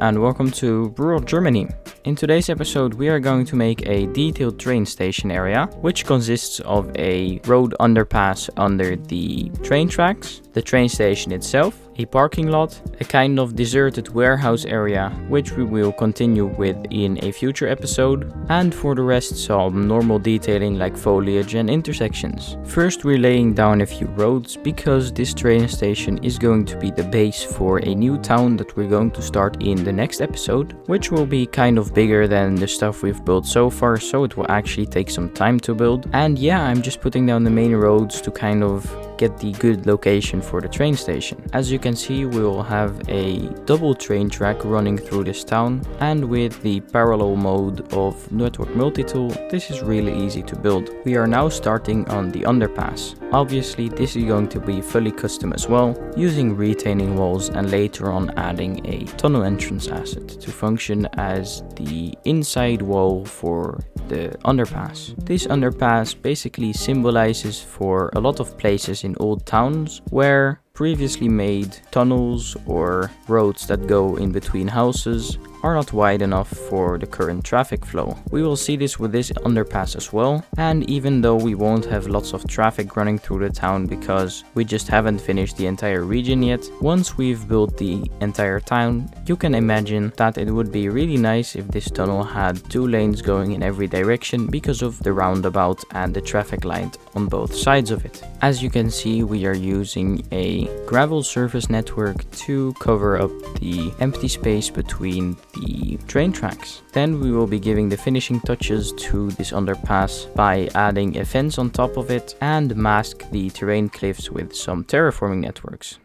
and welcome to rural Germany. In today's episode we are going to make a detailed train station area, which consists of a road underpass under the train tracks, the train station itself, a parking lot, a kind of deserted warehouse area, which we will continue with in a future episode, and for the rest some normal detailing like foliage and intersections. First we're laying down a few roads because this train station is going to be the base for a new town that we're going to start in the next episode, which will be kind of bigger than the stuff we've built so far, so it will actually take some time to build. And yeah, I'm just putting down the main roads to kind of get the good location for the train station. As you can see, we will have a double train track running through this town, and with the parallel mode of network multi-tool, this is really easy to build. We are now starting on the underpass. Obviously this is going to be fully custom as well, using retaining walls and later on adding a tunnel entrance asset to function as the inside wall for the underpass. This underpass basically symbolizes for a lot of places in old towns where previously made tunnels or roads that go in between houses are not wide enough for the current traffic flow. We will see this with this underpass as well, and even though we won't have lots of traffic running through the town because we just haven't finished the entire region yet, once we've built the entire town, you can imagine that it would be really nice if this tunnel had 2 lanes going in every direction because of the roundabout and the traffic light on both sides of it. As you can see, we are using a gravel surface network to cover up the empty space between the train tracks. Then we will be giving the finishing touches to this underpass by adding a fence on top of it and mask the terrain cliffs with some terraforming networks.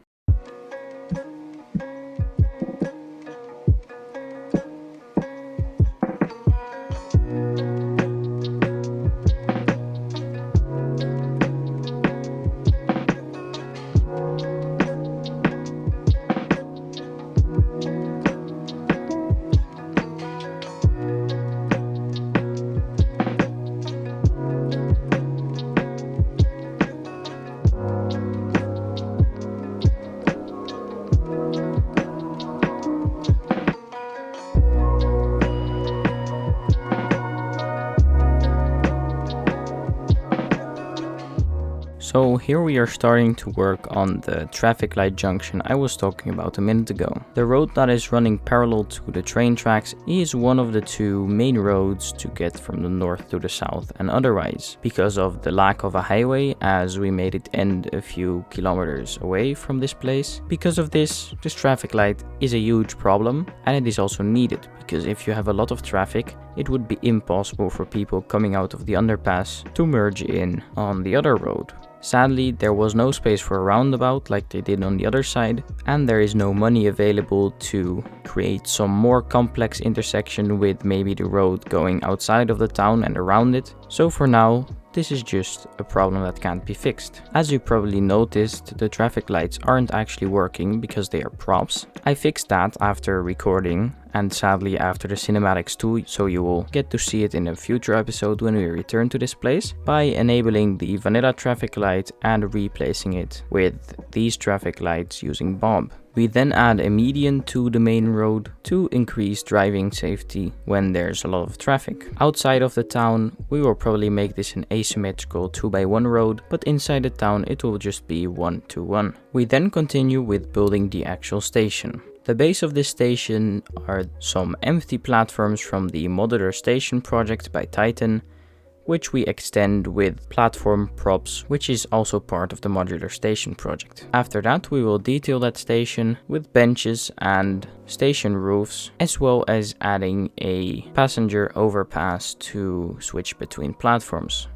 So here we are starting to work on the traffic light junction I was talking about a minute ago. The road that is running parallel to the train tracks is one of the 2 main roads to get from the north to the south and otherwise, because of the lack of a highway as we made it end a few kilometers away from this place. Because of this traffic light is a huge problem, and it is also needed because if you have a lot of traffic, it would be impossible for people coming out of the underpass to merge in on the other road. Sadly, there was no space for a roundabout like they did on the other side, and there is no money available to create some more complex intersection with maybe the road going outside of the town and around it. So for now, this is just a problem that can't be fixed. As you probably noticed, the traffic lights aren't actually working because they are props. I fixed that after recording and sadly after the cinematics too, so you will get to see it in a future episode when we return to this place, by enabling the vanilla traffic light and replacing it with these traffic lights using Bob. We then add a median to the main road to increase driving safety when there's a lot of traffic. Outside of the town, we will probably make this an asymmetrical 2x1 road, but inside the town it will just be 1-to-1. We then continue with building the actual station. The base of this station are some empty platforms from the modular station project by Titan, which we extend with platform props, which is also part of the modular station project. After that we will detail that station with benches and station roofs, as well as adding a passenger overpass to switch between platforms.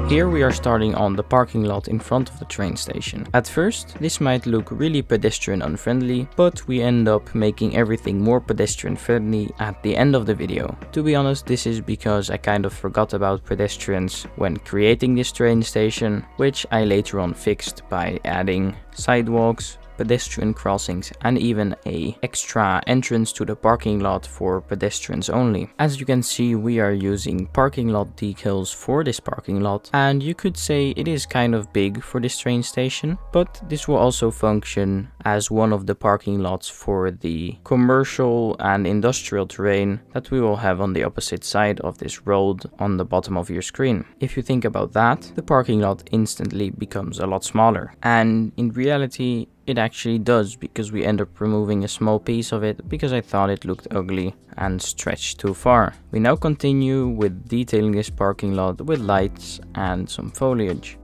Here we are starting on the parking lot in front of the train station. At first, this might look really pedestrian unfriendly, but we end up making everything more pedestrian friendly at the end of the video. To be honest, this is because I kind of forgot about pedestrians when creating this train station, which I later on fixed by adding sidewalks, pedestrian crossings, and even a extra entrance to the parking lot for pedestrians only. As you can see, we are using parking lot decals for this parking lot, and you could say it is kind of big for this train station, but this will also function as one of the parking lots for the commercial and industrial terrain that we will have on the opposite side of this road on the bottom of your screen. If you think about that, the parking lot instantly becomes a lot smaller, and in reality it actually does, because we end up removing a small piece of it because I thought it looked ugly and stretched too far. We now continue with detailing this parking lot with lights and some foliage.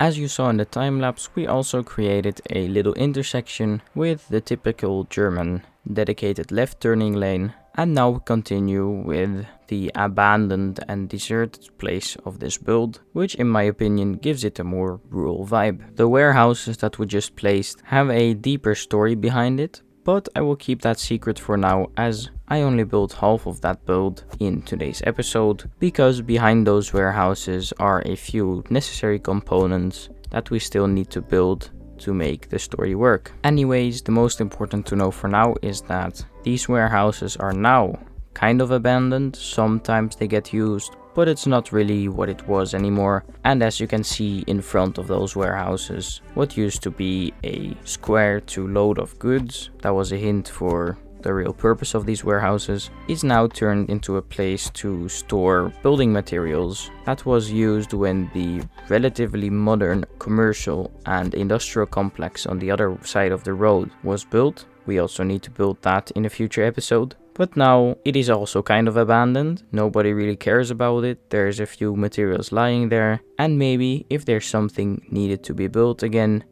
As you saw in the time-lapse, we also created a little intersection with the typical German dedicated left turning lane, and now we continue with the abandoned and deserted place of this build, which in my opinion gives it a more rural vibe. The warehouses that we just placed have a deeper story behind it, but I will keep that secret for now, as I only built half of that build in today's episode, because behind those warehouses are a few necessary components that we still need to build to make the story work. Anyways, the most important to know for now is that these warehouses are now kind of abandoned. Sometimes they get used, but it's not really what it was anymore. And as you can see in front of those warehouses, what used to be a square to load of goods, that was a hint for the real purpose of these warehouses, is now turned into a place to store building materials that was used when the relatively modern commercial and industrial complex on the other side of the road was built. We also need to build that in a future episode. But now it is also kind of abandoned. Nobody really cares about it. There's a few materials lying there, and maybe if there's something needed to be built again,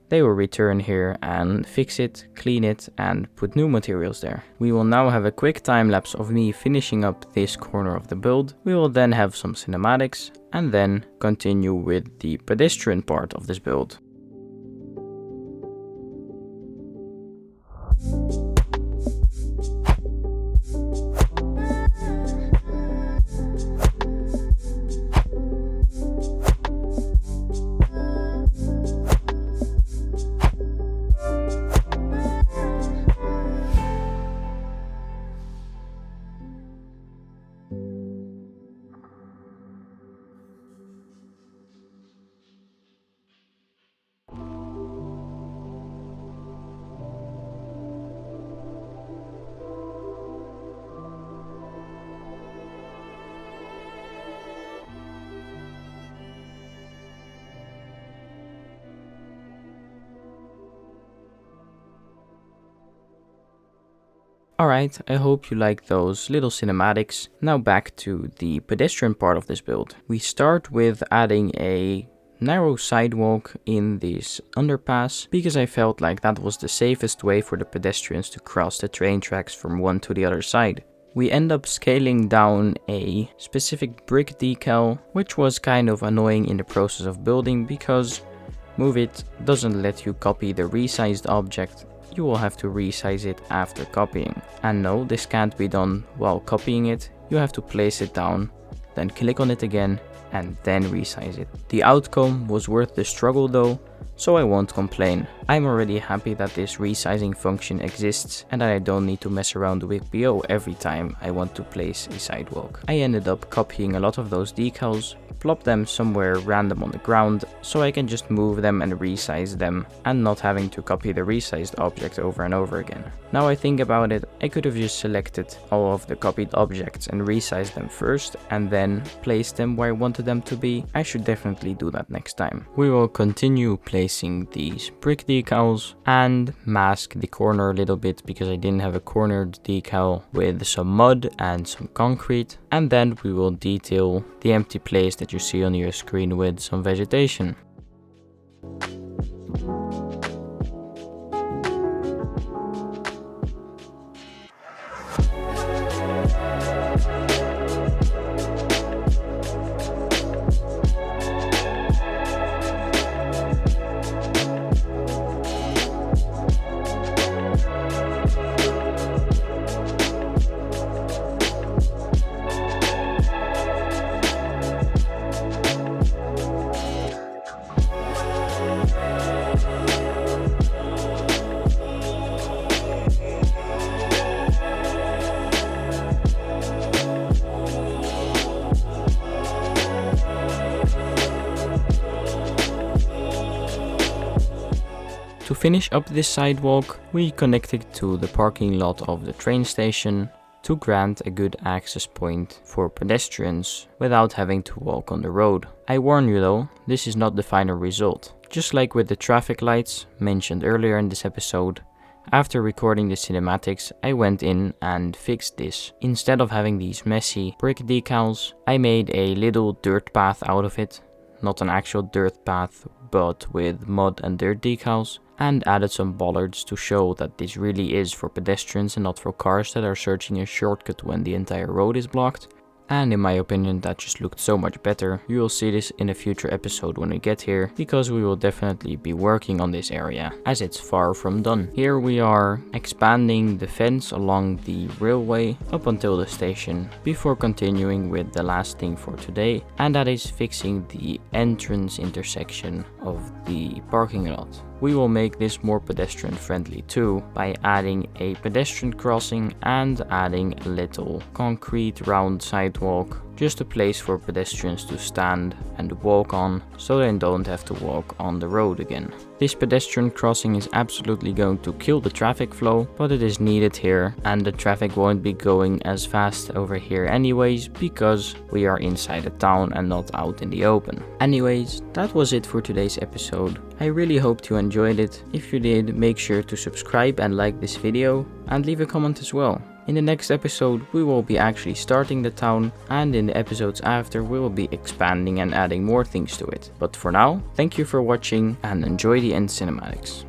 they will return here and fix it, clean it, and put new materials there. We will now have a quick time lapse of me finishing up this corner of the build. We will then have some cinematics and then continue with the pedestrian part of this build. Alright, I hope you like those little cinematics. Now back to the pedestrian part of this build. We start with adding a narrow sidewalk in this underpass because I felt like that was the safest way for the pedestrians to cross the train tracks from one to the other side. We end up scaling down a specific brick decal, which was kind of annoying in the process of building because Move It doesn't let you copy the resized object. You will have to resize it after copying. And no, this can't be done while copying it. You have to place it down, then click on it again, and then resize it. The outcome was worth the struggle though, so I won't complain. I'm already happy that this resizing function exists and that I don't need to mess around with PO every time I want to place a sidewalk. I ended up copying a lot of those decals, plop them somewhere random on the ground so I can just move them and resize them and not having to copy the resized object over and over again. Now I think about it, I could have just selected all of the copied objects and resized them first and then placed them where I wanted them to be. I should definitely do that next time. We will continue placing these brick decals and mask the corner a little bit because I didn't have a cornered decal with some mud and some concrete, and then we will detail the empty place that you see on your screen with some vegetation. To finish up this sidewalk, we connected to the parking lot of the train station to grant a good access point for pedestrians without having to walk on the road. I warn you though, this is not the final result. Just like with the traffic lights mentioned earlier in this episode, after recording the cinematics, I went in and fixed this. Instead of having these messy brick decals, I made a little dirt path out of it. Not an actual dirt path, but with mud and dirt decals, and added some bollards to show that this really is for pedestrians and not for cars that are searching a shortcut when the entire road is blocked. And in my opinion, that just looked so much better. You will see this in a future episode when we get here, because we will definitely be working on this area, as it's far from done. Here we are expanding the fence along the railway up until the station, before continuing with the last thing for today, and that is fixing the entrance intersection of the parking lot. We will make this more pedestrian friendly too, by adding a pedestrian crossing and adding a little concrete round sidewalk, just a place for pedestrians to stand and walk on, so they don't have to walk on the road again. This pedestrian crossing is absolutely going to kill the traffic flow, but it is needed here, and the traffic won't be going as fast over here anyways, because we are inside the town and not out in the open. Anyways, that was it for today's episode. I really hoped you enjoyed it. If you did, make sure to subscribe and like this video, and leave a comment as well. In the next episode, we will be actually starting the town, and in the episodes after, we will be expanding and adding more things to it. But for now, thank you for watching and enjoy the end cinematics.